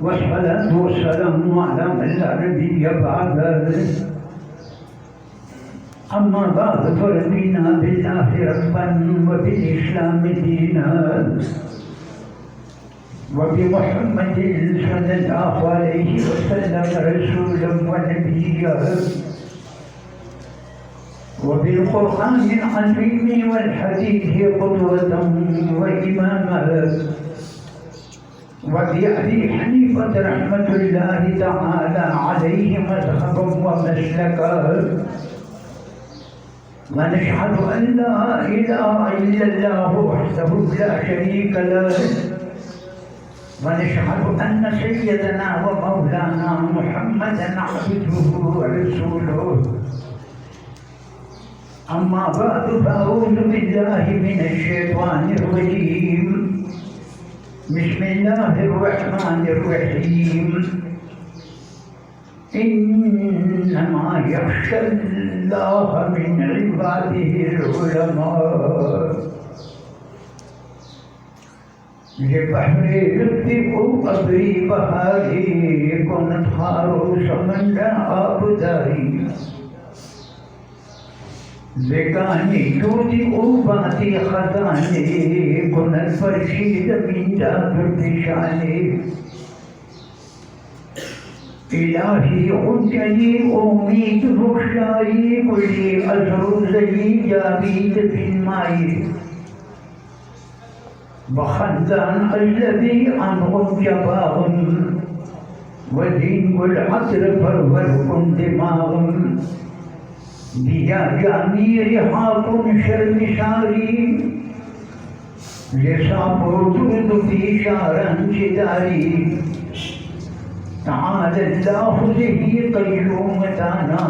والصلاة والسلام على من لا نبي بعده. أما بعد فرضينا بالله ربا وبالإسلام دينا وبمحمد صلى الله عليه وسلم رسولا ونبيا وبالقرآن العظيم والحديث قدوة وإماما وبأبي حنيفة رحمة الله تعالى عليه مذهبا ومسلكا. ونشهد أن لا إله إلا الله وحده لا شريك له. ونشهد أن سيدنا ومولانا محمدا عبده ورسوله. أما بعد فأعوذ بالله من الشيطان الرجيم. بسم الله الرحمن الرحيم. إنما يخشى الله من عباده العلماء. لبحر لطف قبري بهاري كنت خاروس من لا أبداري. لكاني تودي أوباتي خزاني كنت فرشيد من دابر بشاني. إلهي عجلي أميد بخشاي كلي أزر زي جابيد في الماء. بخندان الذي عنهم جباهم ودين العطر فروركم دماغهم. بيا جامير حاكم شرمشاري لصابرد في شارا جداري. تعالى الله به قيومتنا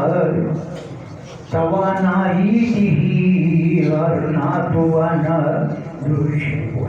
توانائيه غرنات وانا دوشوه.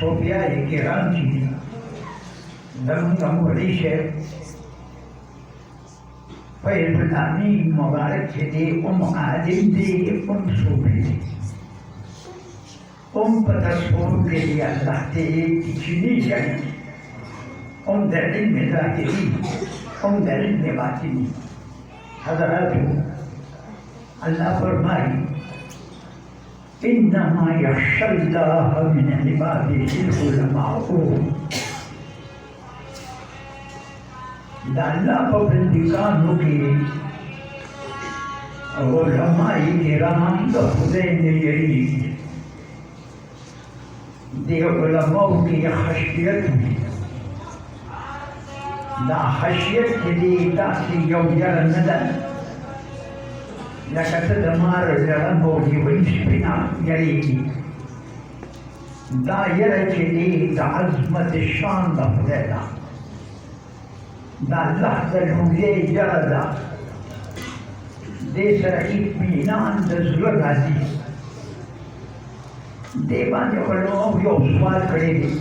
صوفيا الكرام جدي دم ريشه فيض الأمين مبارك دي عادل دي صوفي دي بتصور دي الله دي تجني جاي دليل ذاتي دليل باطني حضراته الله فرمائي إنما يخشى الله من عباده العلماء الله پابندگانوں کی علماء کرام دا خدای نے یہی دے علماء کی خشیت میں دا خشیت کے لیے تاسی یو جر ندن لکت دمار جرمو کی ویش بنا یریگی دا یر کے لیے دا عظمت شان دا خدای دا دا اللہ دلویے جردا دے سر اطمینان دزلو راضی دے باندې علماء یو سوال کړی دی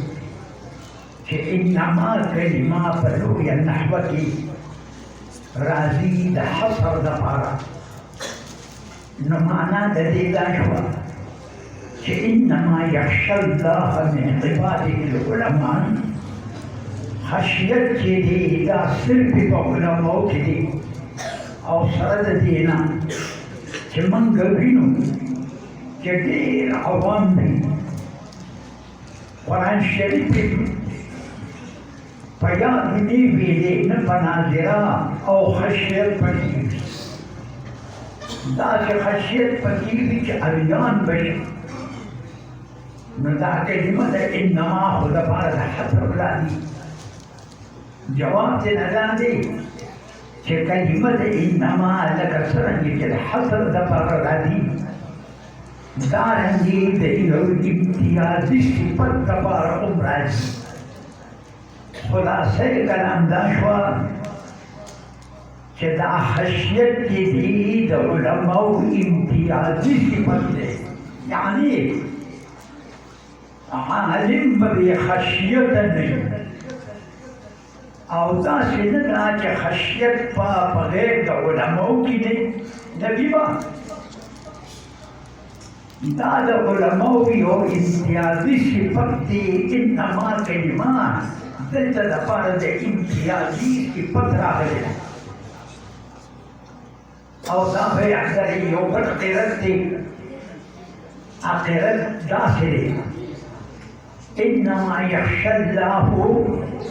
چې انما کلمه په لویه نحوه کې راضي د حصر دپاره نو معنا د دې دا شوه چې انما یخشى الله من عباده العلماء خشیت کی دی دا صرف په علماء کی دی او سره د دې نه چې موږ وینو چې ډېر عوام دي قرآن شریف په یاد نه ویلې نه په ناظره او خشیت پکې دا چې خشیت پکې وي چې اریان بشي نو دا کلمه د انما خو دپاره د حصر راځي جواب سے نظام دے کہ کلمت انما لکا سرنگی کے حصر دفر راضی دارنگی دئیو امتیازی صفت دفار امراضی خلاصے کلام داشوا کہ دا خشیت کی دی دا علماء امتیازی صفت دے یعنی عالم بے خشیت نہیں او دا سیدنا چې خشیت په غیر د علماء کې دی نبی با دا د علماء یو امتیازي صفت دی انما کلمه دلته دپاره د امتیازي صفت راغلی ده او دا به اکثر یو غټ قیرت دی قیرت داسې دی إنما يخشى الله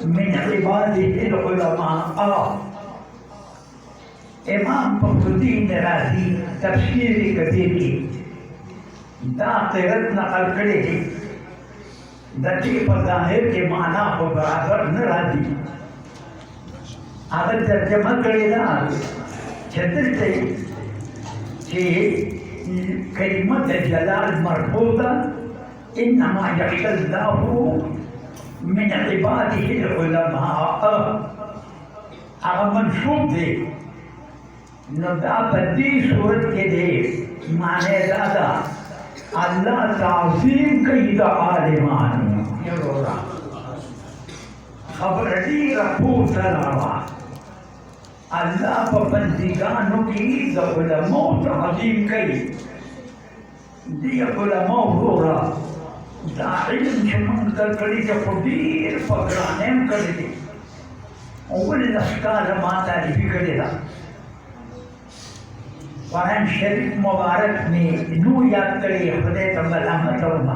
من عباده العلماء امام فخرالدین رازی تفسیر کبیر کی دا قرت نقل کړی دی د دې په ظاهر کې معنا خو برابر نه راځي هغه ترجمه کړې ده چې دلته چې کلمه جلال مرفوضه إنما يخشى الله من عباده العلماء هغه منصوب دی نو دا په دې صورت کې دی معنی دا ده الله تعظیم کوي د عالمانو یوه خبر ډېره پورته راوړه الله په بندګانو کې د علماو تعظیم کوي دې علماو وروره دا علم چې موږ زده کړي دي خو ډېر په ګرانۍ هم کړی دی او ولې لس کاله ما تعریفي کړې ده قرآن شریف مبارک مې نو یاد کړی خدای ته ملامت وم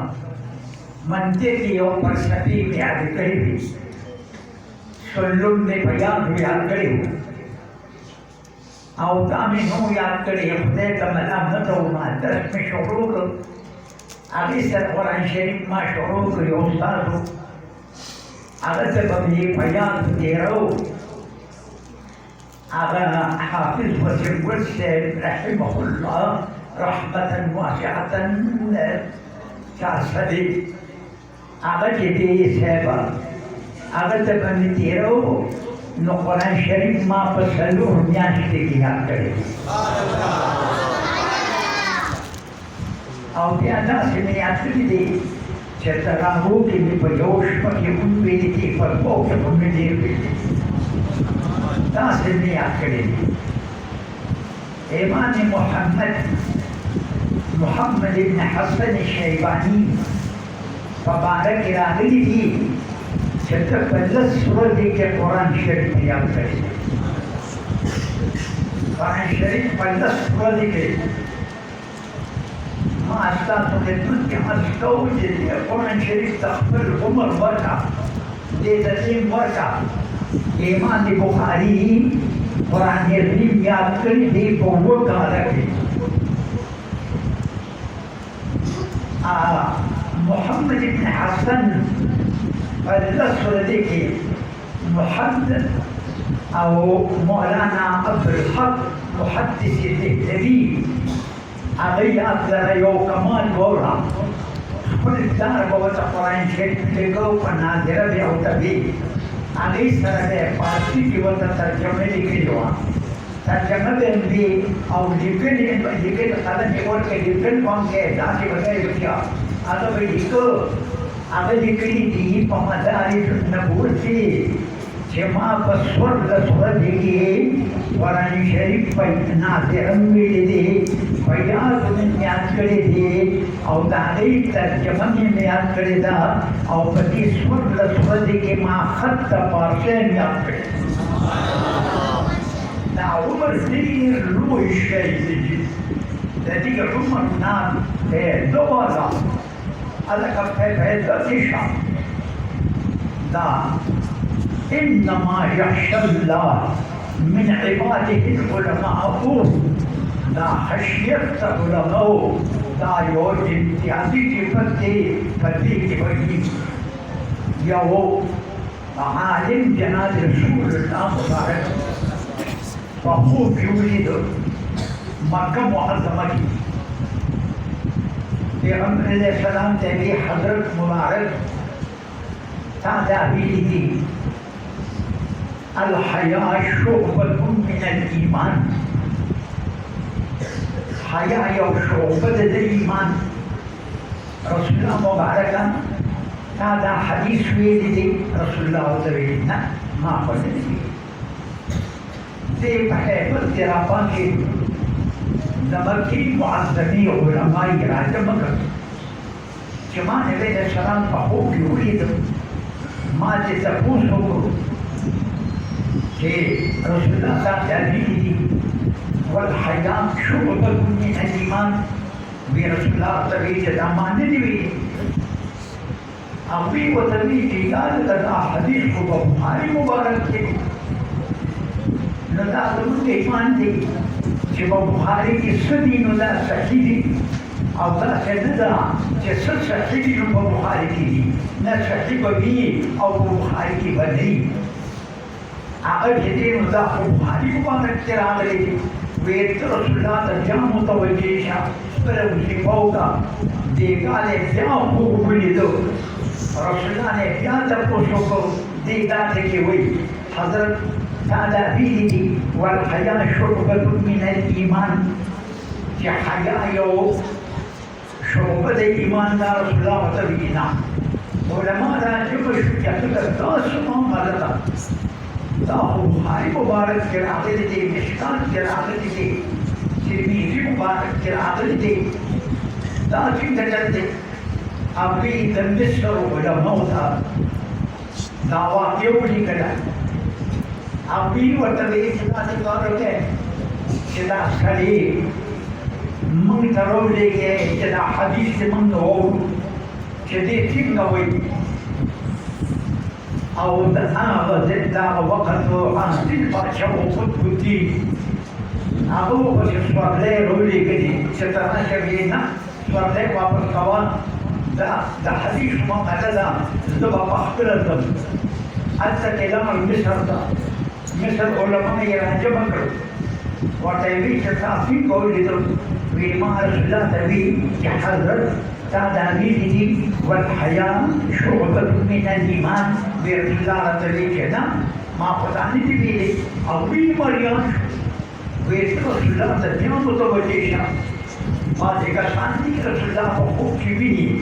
منطق یو فلسفي مې یاد کړی دي سلوک مې په یاد کړی او دا مې نو یاد کړی خدای ته ملامت وم درس مې شروع کړ هغې سره قرآن شریف ما شروع کړ یو استاد و هغه ته به مې په یاد تېرو هغه حافظ وسیم ګل صاحب رحمه الله رحمة واسعة شاسدي هغه چې دی صاحب هغه ته به مې تېرو نو قرآن شریف ما په څلور میاشتې کې یاد کړی او بیا داسې مې یاد کړي دي ستراه بيوش يكون بيتي فالفوق يكون مدير بيتي ناس اللي يعقلين إمام محمد بن حسن الشيباني فبارك راغلي ستفلس سورة القرآن الشريف يعقلين القرآن الشريف فلس سورة ما أستطيع خدمتك أستوجد القرآن الشريف تخبر عمر بركة ليلتين بركة إمام البخاري قرآن الكريم يذكر في فوق هذا محمد بن حسن الأسودي محدث أو مولانا عبد الحق محدث الدهلوي أغي أكثر يو كمان بورا كل دار بوت القرآن الشريف لقوا فنادرة بأوتبي أغي سرد فارسي کی وقت ترجمه لکھی ہوا ترجمه بھی اور لکھن قلم اور کے لکھن فارم کے داخل وغیرہ کیا اگر بھی لکھو اگر لکھنی تھی پمدارش نبوتی جمع بسور دسور دیکھئے قرآن شریف پر ناظرم ملی دے بیاد من میاد کرے دے اور داغی ترجمہ میں میاد کرے دا اور پتی سور دسور دیکھئے ما خط پارسے میاد کرے دا عمر دیر روح الشیخ دیجی دا دیگر عمر نام دوازا اللہ کا فیضا تشا دا إنما يخشى الله من عباده العلماء لا خشية علماء لا يوجد امتيازي فتي بني يو عالم جناب رسول الله مبارك فهو يولد مكة معظمة پیغمبر علیہ السلام تبی حضرت مبارک تعدابیلی الحياة شعبة من الإيمان حياة شعبة الإيمان رسول الله مبارك هذا حديث ويلي رسول الله وزويلنا ما قلنا دي بحيث الترابان في نمكي معظمي علماء راجع مكر جمان عليه السلام فهو يريد ما تتفوسه رسول الله تعالى والحياة شعبة من الإيمان برسول الله تعالى دامان نبي أبي وتبي قال لنا حديث بخاري مبارك ندا ضمن إيمان دي جب بخاري کی سنی ندا صحیح او دا ندا جسد صحیح نو بخاري کی نہ صحیح بھی او بخاري کی بنی اگر جدين ذا بخاري مبارك تراغلي بيت رسول الله ترجمة متوجهة سبرم سيفوكا دي قال جاء بوليدو رسول الله نے کیا تپوسو کو دي داتك وي حضرت تعالى بيدي والحياة شعبة من الإيمان في حياة يو شعبة الإيمان دا رسول الله وتبينا علماء راجب شجاعة داسما غلطا بخاري مبارك قراءة دي مشكات قراءة دي ترمذي مبارك قراءة دي لكن تجد أبي تمسر ولا موتى دعوة يولي كذا أبي وتبي كذا تقارئ كذا خلي من ترون لي كذا حديث من هو كذا تيجي أو دا وقت عن الباشا وقت الدين أبو بكر سوالي رولي كذي سترى شبينا سوالي واپس كوان دا حديث ما قتلا دبا بحقرة حتى كلام مصر دا مصر علماء يراجع بكر وتبي تتعفي قولي دو وما رسول الله تبي يحذر تعداميته والحياة شعبة من الإيمان برسالة لكنا ما قطعني تبيلي أو بي مريان رسول الله تبيان متوجهة ما تكساني رسول الله فوق كبيني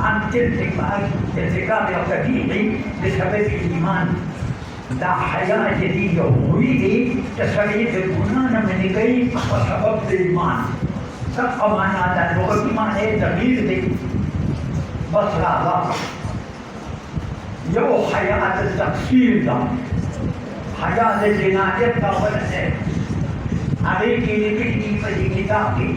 عن ارتكاب القبيح بسبب الإيمان دا حياة جديدة وهي تسوية الجنان من كي بسبب الإيمان سبق معنا دا لغة الإيمان هي تغيير دي بس لا يو حياة التقصير دا حياة الجناية دا ولد عليك لكي في كتابي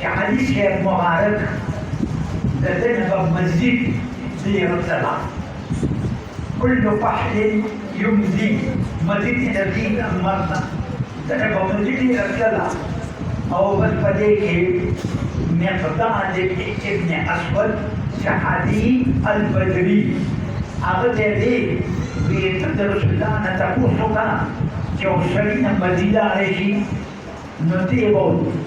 يعني شيء مبارك لدينا بمزيد زي رسالة كل فحل يمزي مزيد نزيد أمرنا لدينا بمزيد رسالة أو بس بديك مقدار ابن أسود سحدي البدري أغدى لي بيتدرس الله نتقوصك جوشرين مزيد عليه نتيبون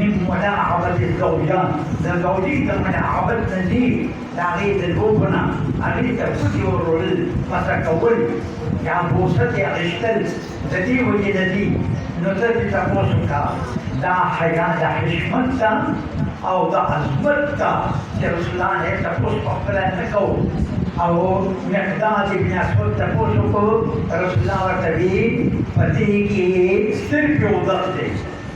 من ملاعبة الزوجان الزوجي ملاعبة نزي تعيد البوبنا أريد تفسي والرول مسكول يا بوسط يا غشتل ذدي وجدي نزل تبوسك دا حياة دا حشمتا أو دا عزمتا رسولان ہے تبوس پخلا نکو أو مقداد ابن أسود تبوسكو رسولان ورتبي فتيكي سرق وضغطي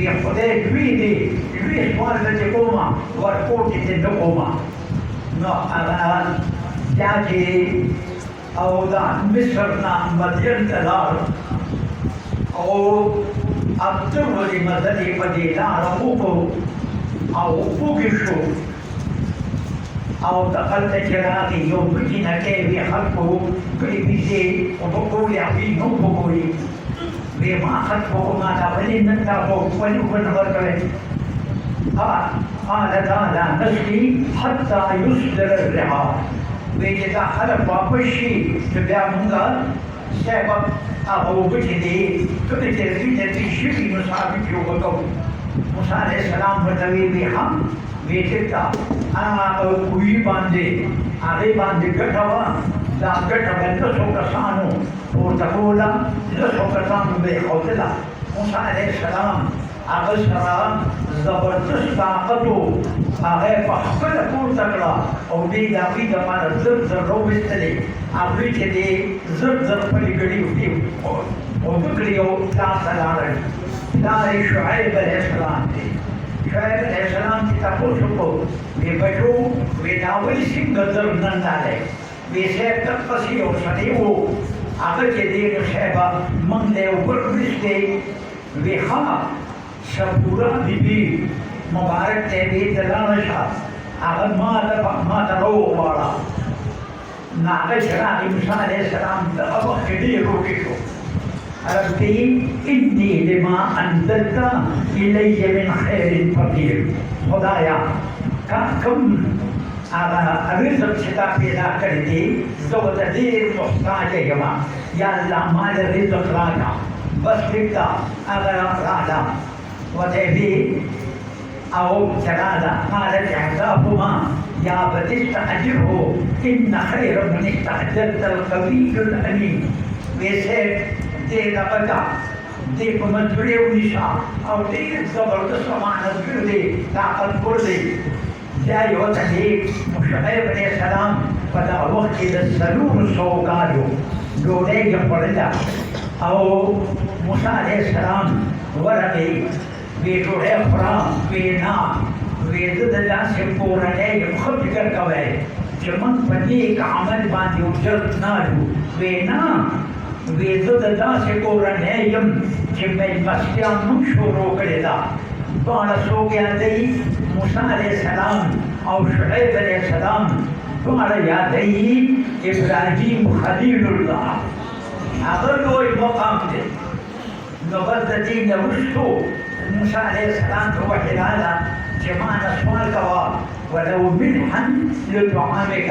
خدای دوی دی دوی سوال د کوما ورکوټ دې د کوما نو هغه چې او دا مصر نه مدین ته لار او اته ورې مدني په دې لار وکړو او وګی شو او دخل چې راغی یو مدینه کې وی خلکو کړي بيزي او وګوري هغه نو وګوري بما خطبه ما تولين نتابه ونكون غرقه قال تعالى نسقي حتى يصدر الرعاء وإذا خلق واپشي تبع منغا سبب أبو بجدي تبتر في نتيجة مصابك يوغو موسى عليه السلام فتوي بهم ويجتا کوئی باندے آگے باندے گٹھوا دا گٹھا بندسو کسانو اور تقولا لسو کسانو بے خوزلا موسیٰ علیہ السلام آگے سرا زبردست طاقتو آگے پخبر پور تکڑا اور دی داوی دمانا زر زر رو بستلے آگے چے دے زر زر پلی گڑی ہوتی اور بکڑیو تا سلارن دار شعیب علیہ السلام تے شعیب علیہ السلام کی تپوسو کو وی بچو وی ناولی سنگ در نندالے وی سیب تک پسی اور سنیو آگر کے دیر شعبہ من لے اوپر بلستے وی خواہ شبورا بی بی مبارک تے وی دلانشا آگر ما رو وارا ناغی شراغی موسیٰ علیہ السلام در ابا خیلی روکی شو ربي إني لما أنزلت إلي من خير فقير خدایا كم رزق شتا پیدا کردی زود دیر محتاج یما یا اللہ مال رزق راجا بس لکتا راجا وتبي أو جلالا قالت إحداهما يا بني استأجره إن خير من استأجرت القوي الأمين ويسير دے لبدا دے پمجھڑے ونشا اور دے زبردست معنی دے طاقت پر دے جائے ہوتا ہے شعیب علیہ السلام پدا وقت دسلون سوگارو دولے یا پڑھلا او موسیٰ علیہ السلام ورقی وی دولے خرا وی نا وی ددلا سے پورنے خود کر کوئے چمن پنیک عمل باندی اجرت نارو وی نا ویزد داسے کو رنہیم کہ میں مسیح شروع کرے دا بانا سو گیا دی موسیٰ علیہ السلام اور شعیب علیہ السلام بانا یاد دی ابراہیم خلیل اللہ اگر کوئی مقام دے نبردتی نوشتو موسى عليه السلام هو حلاله جمعنا سؤال كوا ولو منحا لطعامك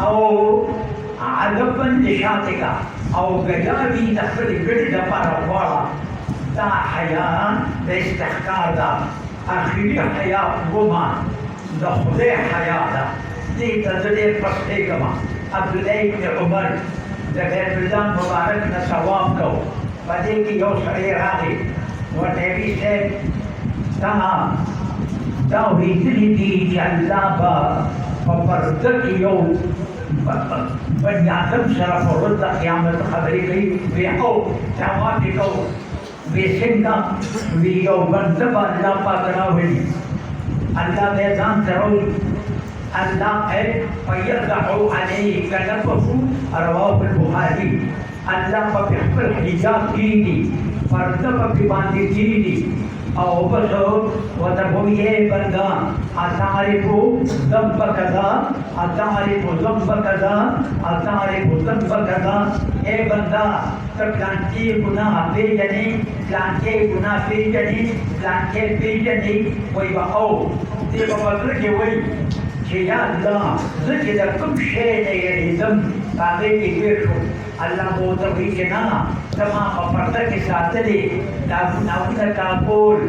أو عذبا لشاتك أو جدابي تحفل برد بارا دا حياة باستحقار دا آخری حیات گما دا خدای حیات دا دی تزدی پسخی گما عبدالله ابن عمر دا غیر بلدان مبارک نسواب کو فدی کی یو سعی راغی و نبی سے تمام توحیدی دی جلابا فبردک یو بني آدم سره فرد قیامت خبرې کوي وی او جواب دی کو ویسنگا وی یو بنده باندې الله پاک راوړي الله به ځان تروي الله فيرضع عليه كنفه رواه البخاري الله په خپل حجاب کیږي فرد په باندې کیږي او بس وتبويه بندا أتعرف ذنب كذا أتعرف ذنب كذا أتعرف ذنب كذا اے بندا تکلانتی گناہ پی جنی کلانتی گناہ پی جنی کلانتی پی جنی وی با او دی با بطر کی وی کہ یا اللہ ذکر در کم شئی نیریدم تاغی کی بیشو اللہ بوتا ہوئی کہ نا تمام پردہ کے ساتھ لے ناونا کابول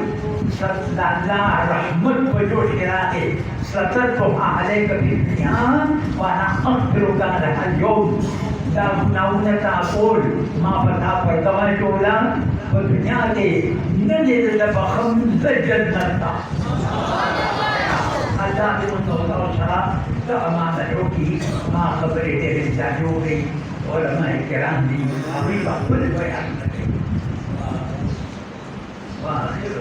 اللہ رحمت وجوش کراتے سترتها عليك في الدنيا وانا اغفرك لها اليوم ناونا کابول ما پتا پردوان ٹولا و دنیا کے نجد لبخم جنتا اللہ کے متوضع شرا تو امان روکی ما خبری تیرے جاجو گئی علماء کرام دی ابھی بقبل بیان کرتے وآخر